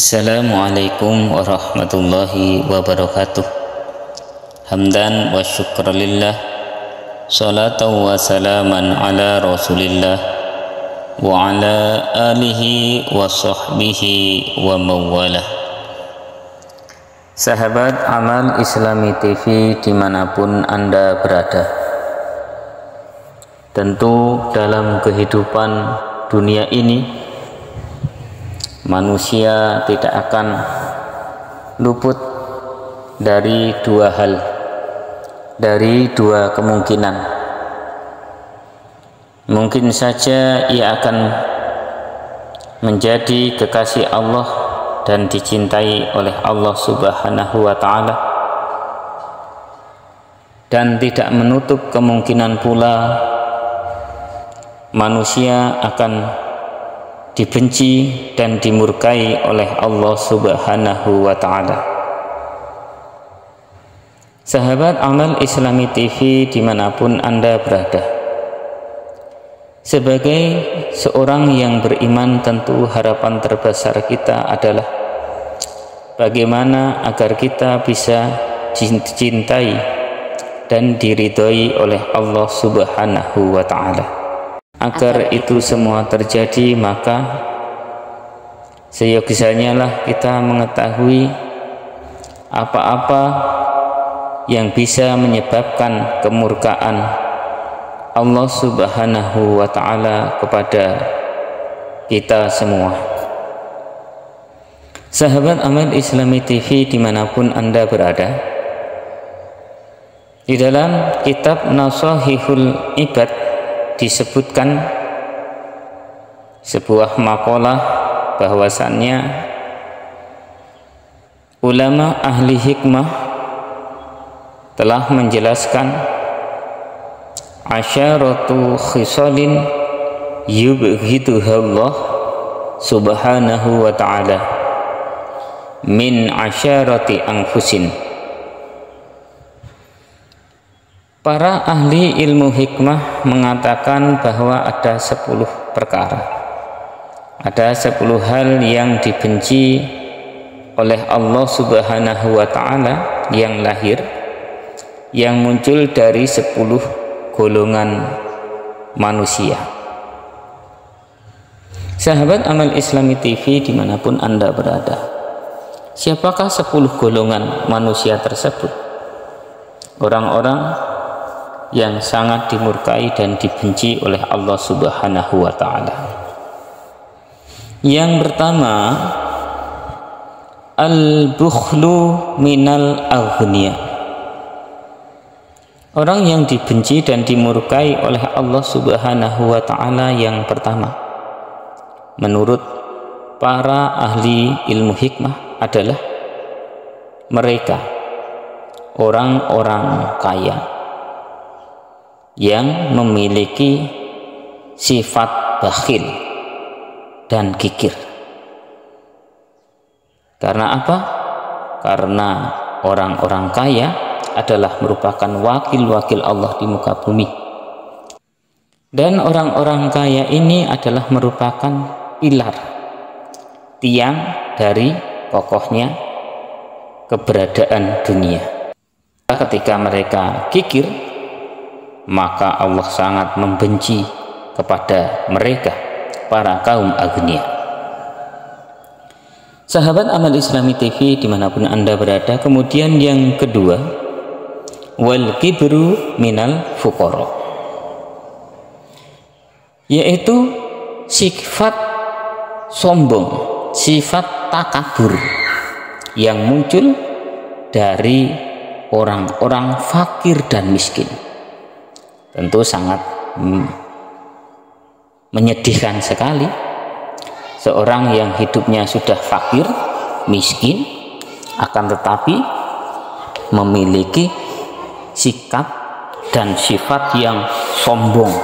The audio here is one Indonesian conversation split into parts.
Assalamualaikum warahmatullahi wabarakatuh. Hamdan wa syukralillah, salatan wa salaman ala rasulillah wa ala alihi wa sahbihi wa mawalah. Sahabat Amal Islami TV dimanapun Anda berada, tentu dalam kehidupan dunia ini manusia tidak akan luput dari dua hal, dari dua kemungkinan. Mungkin saja ia akan menjadi kekasih Allah dan dicintai oleh Allah Subhanahu wa Ta'ala, dan tidak menutup kemungkinan pula manusia akan dibenci dan dimurkai oleh Allah Subhanahu wa Ta'ala. Sahabat Amal Islami TV dimanapun Anda berada, sebagai seorang yang beriman, tentu harapan terbesar kita adalah bagaimana agar kita bisa dicintai dan diridhoi oleh Allah Subhanahu wa Ta'ala. Agar itu semua terjadi, maka seyogianya lah kita mengetahui apa-apa yang bisa menyebabkan kemurkaan Allah Subhanahu wa Ta'ala kepada kita semua. Sahabat Amal Islami TV dimanapun Anda berada, di dalam kitab Nashahihul Ibad disebutkan sebuah makalah bahwasannya ulama ahli hikmah telah menjelaskan asyaratu khisalin yubghiduha Allah Subhanahu wa Ta'ala min asyarati anfusin. Para ahli ilmu hikmah mengatakan bahwa ada 10 perkara, ada 10 hal yang dibenci oleh Allah Subhanahu wa Ta'ala yang lahir, yang muncul dari 10 golongan manusia. Sahabat Amal Islami TV dimanapun Anda berada, siapakah 10 golongan manusia tersebut? Orang-orang yang sangat dimurkai dan dibenci oleh Allah Subhanahu wa Ta'ala. Yang pertama, al-bukhlu minal aghniya. Orang yang dibenci dan dimurkai oleh Allah Subhanahu wa Ta'ala yang pertama, menurut para ahli ilmu hikmah, adalah mereka orang-orang kaya yang memiliki sifat bakhil dan kikir. Karena apa? Karena orang-orang kaya adalah merupakan wakil-wakil Allah di muka bumi, dan orang-orang kaya ini adalah merupakan pilar, tiang dari kokohnya keberadaan dunia. Ketika mereka kikir, maka Allah sangat membenci kepada mereka, para kaum agnia. Sahabat Amal Islami TV dimanapun Anda berada, kemudian yang kedua, wal kibru minal fuqara, yaitu sifat sombong, sifat takabur yang muncul dari orang-orang fakir dan miskin. Tentu sangat menyedihkan sekali seorang yang hidupnya sudah fakir, miskin, akan tetapi memiliki sikap dan sifat yang sombong,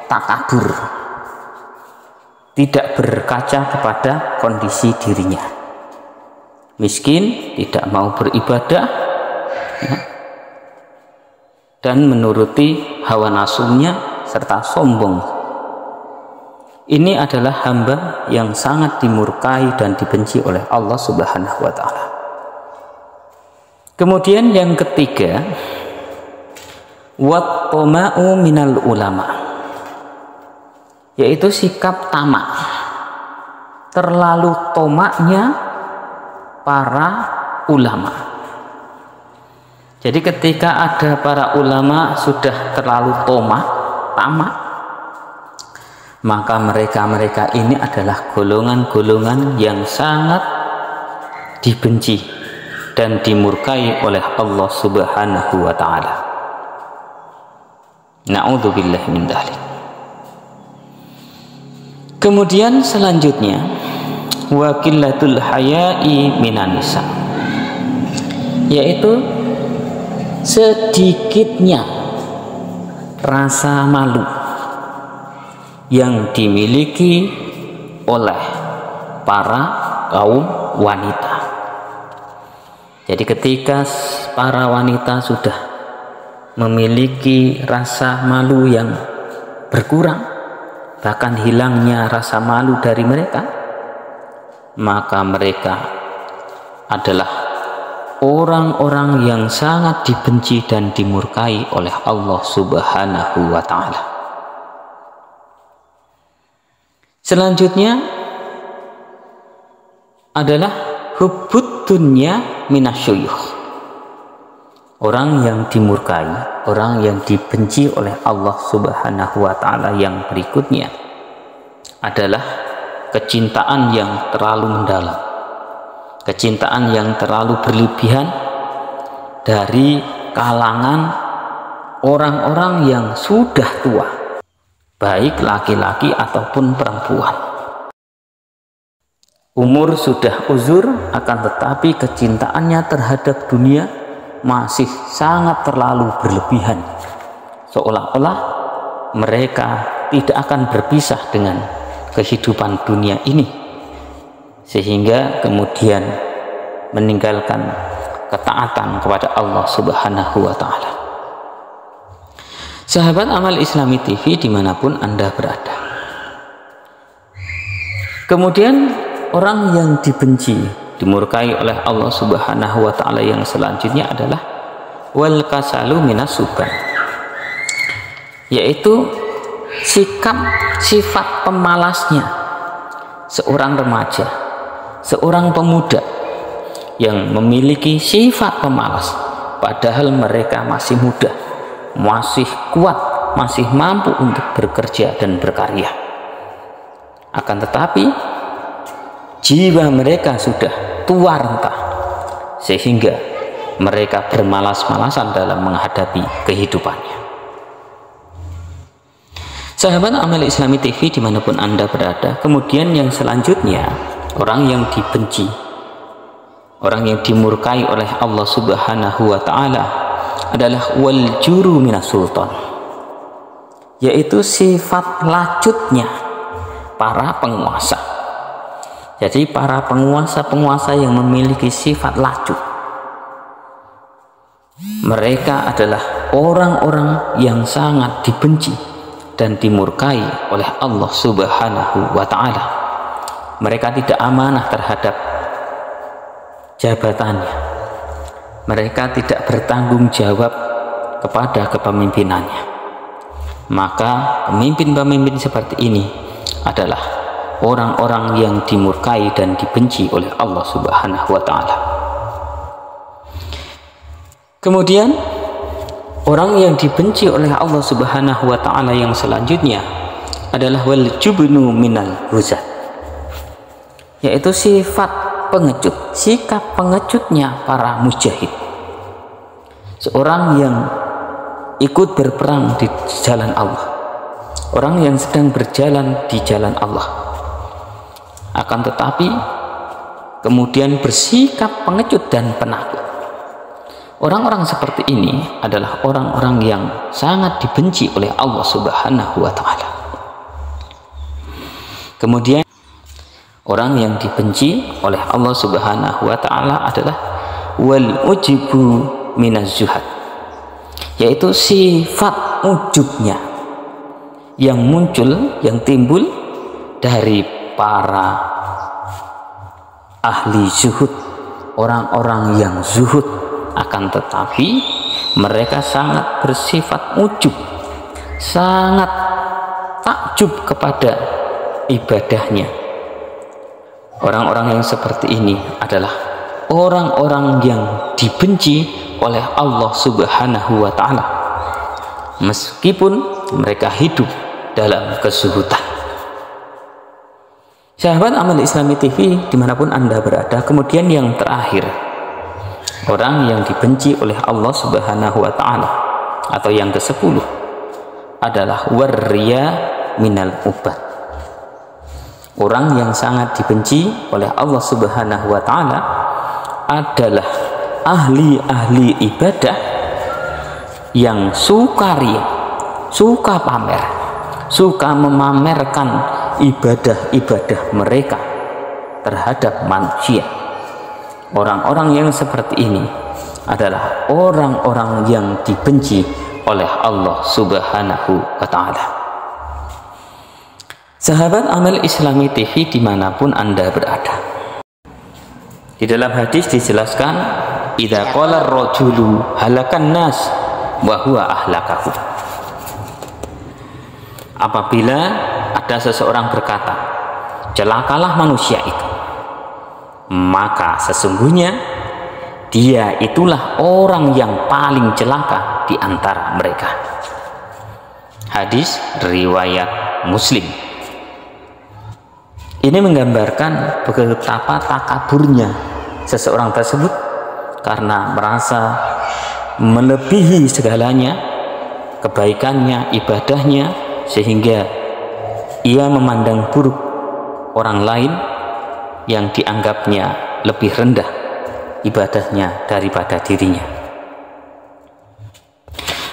takabur, tidak berkaca kepada kondisi dirinya. Miskin, tidak mau beribadah, ya, dan menuruti hawa nafsunya serta sombong ini adalah hamba yang sangat dimurkai dan dibenci oleh Allah Subhanahu wa ta'ala. Kemudian yang ketiga, wat-tama'u minal ulama, yaitu sikap tamak, terlalu tomaknya para ulama. Jadi ketika ada para ulama sudah terlalu tamak, maka mereka ini adalah golongan-golongan yang sangat dibenci dan dimurkai oleh Allah Subhanahu wa ta'ala. Na'udzubillah min dzalik. Kemudian selanjutnya, wa qillatul haya'i minan nisa, yaitu sedikitnya rasa malu yang dimiliki oleh para kaum wanita. Jadi ketika para wanita sudah memiliki rasa malu yang berkurang, bahkan hilangnya rasa malu dari mereka, maka mereka adalah orang-orang yang sangat dibenci dan dimurkai oleh Allah Subhanahu wa ta'ala. Selanjutnya adalah hubbud dunya minasyuyukh, orang yang dimurkai, orang yang dibenci oleh Allah Subhanahu wa ta'ala. Yang berikutnya adalah kecintaan yang terlalu mendalam, kecintaan yang terlalu berlebihan dari kalangan orang-orang yang sudah tua, baik laki-laki ataupun perempuan. Umur sudah uzur, akan tetapi kecintaannya terhadap dunia masih sangat terlalu berlebihan, seolah-olah mereka tidak akan berpisah dengan kehidupan dunia ini, sehingga kemudian meninggalkan ketaatan kepada Allah Subhanahu wa ta'ala. Sahabat Amal Islami TV dimanapun Anda berada, kemudian orang yang dibenci, dimurkai oleh Allah Subhanahu wa ta'ala yang selanjutnya adalah wal kasalu minas suban, yaitu sifat pemalasnya seorang remaja, seorang pemuda yang memiliki sifat pemalas, padahal mereka masih muda, masih kuat, masih mampu untuk bekerja dan berkarya. Akan tetapi jiwa mereka sudah tua renta, sehingga mereka bermalas-malasan dalam menghadapi kehidupannya. Sahabat Amal Islami TV dimanapun Anda berada, kemudian yang selanjutnya, orang yang dibenci, orang yang dimurkai oleh Allah Subhanahu wa ta'ala adalah wal juru minas sultan, yaitu sifat lacutnya para penguasa. Jadi para penguasa-penguasa yang memiliki sifat lacut, mereka adalah orang-orang yang sangat dibenci dan dimurkai oleh Allah Subhanahu wa ta'ala. Mereka tidak amanah terhadap jabatannya, mereka tidak bertanggung jawab kepada kepemimpinannya. Maka pemimpin-pemimpin seperti ini adalah orang-orang yang dimurkai dan dibenci oleh Allah Subhanahu wa ta'ala. Kemudian orang yang dibenci oleh Allah Subhanahu wa ta'ala yang selanjutnya adalah wal jubnu minal huzat, yaitu sifat pengecut, sikap pengecutnya para mujahid, seorang yang ikut berperang di jalan Allah, orang yang sedang berjalan di jalan Allah, akan tetapi kemudian bersikap pengecut dan penakut. Orang-orang seperti ini adalah orang-orang yang sangat dibenci oleh Allah Subhanahu wa ta'ala. Kemudian orang yang dibenci oleh Allah Subhanahu wa ta'ala adalah wal ujibu minaz zuhad, yaitu sifat ujubnya yang muncul, yang timbul dari para ahli zuhud, orang-orang yang zuhud, akan tetapi mereka sangat bersifat ujub, sangat takjub kepada ibadahnya. Orang-orang yang seperti ini adalah orang-orang yang dibenci oleh Allah Subhanahu wa Ta'ala, meskipun mereka hidup dalam kezuhudan. Sahabat Amal Islami TV dimanapun Anda berada, kemudian yang terakhir, orang yang dibenci oleh Allah Subhanahu wa Ta'ala atau yang ke-10 adalah warriya minal ubad. Orang yang sangat dibenci oleh Allah Subhanahu wa Ta'ala adalah ahli-ahli ibadah yang suka riya, suka pamer, suka memamerkan ibadah-ibadah mereka terhadap manusia. Orang-orang yang seperti ini adalah orang-orang yang dibenci oleh Allah Subhanahu wa Ta'ala. Sahabat Amal Islami TV dimanapun Anda berada, di dalam hadis dijelaskan, idza qala ar-rajulu halakan nas wa huwa ahlakahu. Apabila ada seseorang berkata, celakalah manusia itu, maka sesungguhnya dia itulah orang yang paling celaka di antara mereka. Hadis riwayat Muslim. Ini menggambarkan betapa takaburnya seseorang tersebut karena merasa melebihi segalanya, kebaikannya, ibadahnya, sehingga ia memandang buruk orang lain yang dianggapnya lebih rendah ibadahnya daripada dirinya.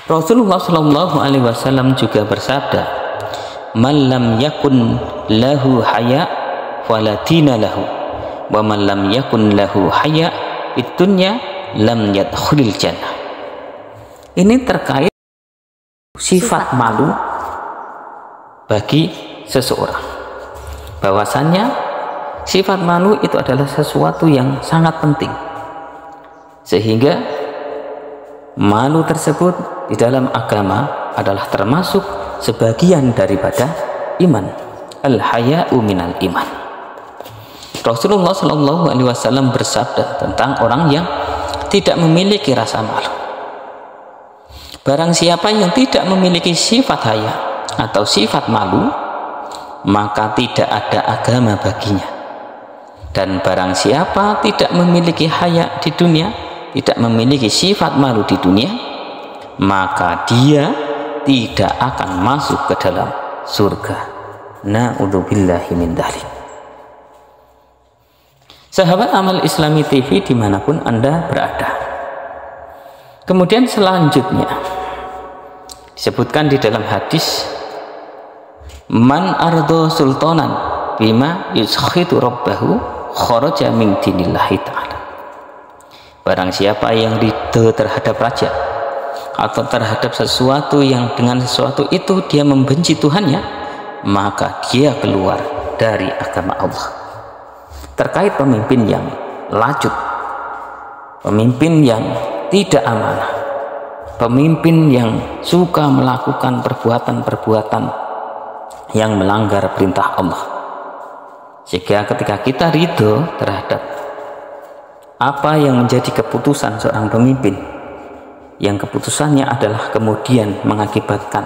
Rasulullah Shallallahu Alaihi Wasallam juga bersabda, "Man lam yakun lahu haya, falatina lahu, wa man lam yakun lahu haya fid dunya lam yadkhulil jannah." Ini terkait sifat malu bagi seseorang, bahwasannya sifat malu itu adalah sesuatu yang sangat penting, sehingga malu tersebut di dalam agama adalah termasuk sebagian daripada iman. Al-haya'u minal iman. Rasulullah Shallallahu Alaihi Wasallam bersabda tentang orang yang tidak memiliki rasa malu. Barang siapa yang tidak memiliki sifat haya atau sifat malu, maka tidak ada agama baginya. Dan barang siapa tidak memiliki haya di dunia, tidak memiliki sifat malu di dunia, maka dia tidak akan masuk ke dalam surga. Na'udzubillahi min dzalik. Sahabat Amal Islami TV dimanapun Anda berada, kemudian selanjutnya disebutkan di dalam hadis, man ardo sultanan bima yuskhitu rabbahu kharaja min dinillahi ta'ala. Barang siapa yang ridho terhadap raja atau terhadap sesuatu yang dengan sesuatu itu dia membenci Tuhannya, maka dia keluar dari agama Allah. Terkait pemimpin yang lacut, pemimpin yang tidak amanah, pemimpin yang suka melakukan perbuatan-perbuatan yang melanggar perintah Allah, sehingga ketika kita ridho terhadap apa yang menjadi keputusan seorang pemimpin, yang keputusannya adalah kemudian mengakibatkan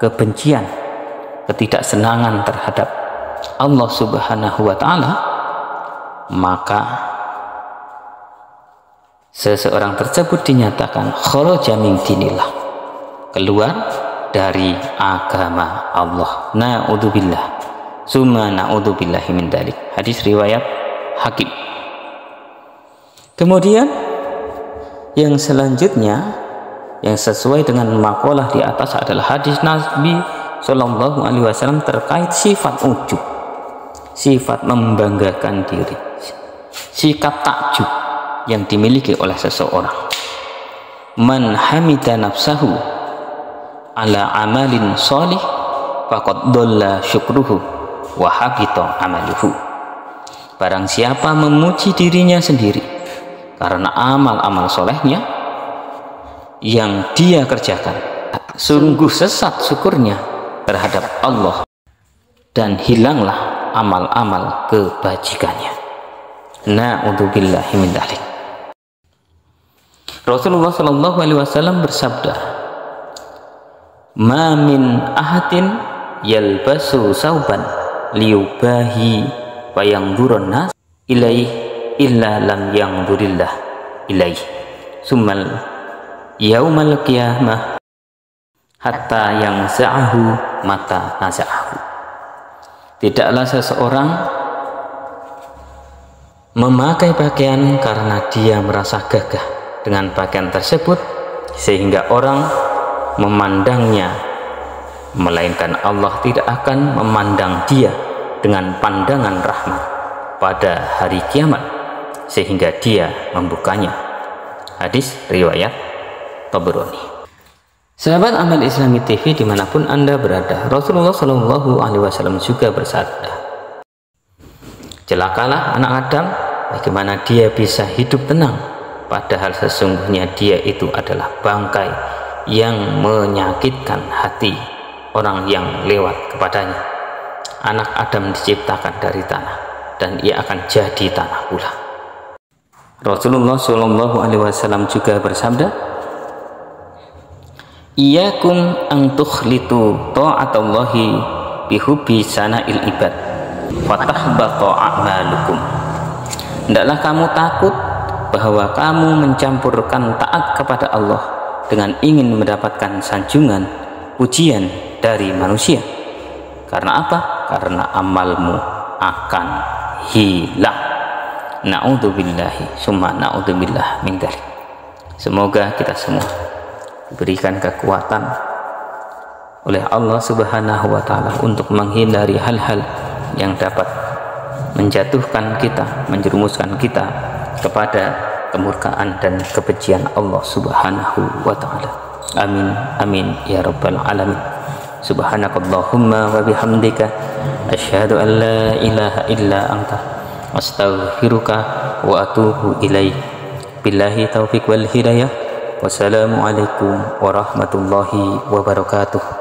kebencian, ketidaksenangan terhadap Allah Subhanahu wa Ta'ala, maka seseorang tersebut dinyatakan kharaja min dinillah, keluar dari agama Allah. Na'udzubillah, summa na'udzubillahi min dzalik. Hadis riwayat Hakim. Kemudian yang selanjutnya yang sesuai dengan makalah di atas adalah hadis Nabi Shallallahu Alaihi Wasallam terkait sifat ujub, sifat membanggakan diri, sikap takjub yang dimiliki oleh seseorang. Man hamida nafsahu ala amalin sholih faqad dhalla syukruhu wa habita amaluhu. Barang siapa memuji dirinya sendiri karena amal-amal solehnya yang dia kerjakan, sungguh sesat syukurnya terhadap Allah dan hilanglah amal-amal kebajikannya. Na'udzubillahi min dzalik. Rasulullah Shallallahu Alaihi Wasallam bersabda, "Ma min ahadin yalbasu sauban liyubahi wa yanzurun nas ilaih illa lam yanzurillah ilaih summal yaumal qiyamah hatta yang za'ahu mata naza'ahu." Tidaklah seseorang memakai pakaian karena dia merasa gagah dengan pakaian tersebut sehingga orang memandangnya, melainkan Allah tidak akan memandang dia dengan pandangan rahmat pada hari kiamat sehingga dia membukanya. Hadis riwayat Tabrani. Sahabat Amal Islami TV dimanapun Anda berada, Rasulullah Shallallahu Alaihi Wasallam juga bersabda, celakalah anak Adam, bagaimana dia bisa hidup tenang padahal sesungguhnya dia itu adalah bangkai yang menyakitkan hati orang yang lewat kepadanya. Anak Adam diciptakan dari tanah dan ia akan jadi tanah pula. Rasulullah Shallallahu Alaihi Wasallam juga bersabda, "Iyyakum an tukhlitu ta'atallahi bihubbi sana'il ibad fatahbata a'malukum." Hendaklah kamu takut bahwa kamu mencampurkan taat kepada Allah dengan ingin mendapatkan sanjungan pujian dari manusia. Karena apa? Karena amalmu akan hilang. Na'udzubillahi summa na'udzubillah min dzalik. Semoga kita semua diberikan kekuatan oleh Allah Subhanahu wa taala untuk menghindari hal-hal yang dapat menjatuhkan kita, menjerumuskan kita kepada kemurkaan dan kebencian Allah Subhanahu wa taala. Amin amin ya rabbal alamin. Subhanakallahumma wa bihamdika asyhadu an la ilaha illa anta astaghfiruka wa atubu ilaik. Billahi taufiq wal hidayah. Wassalamualaikum warahmatullahi wabarakatuh.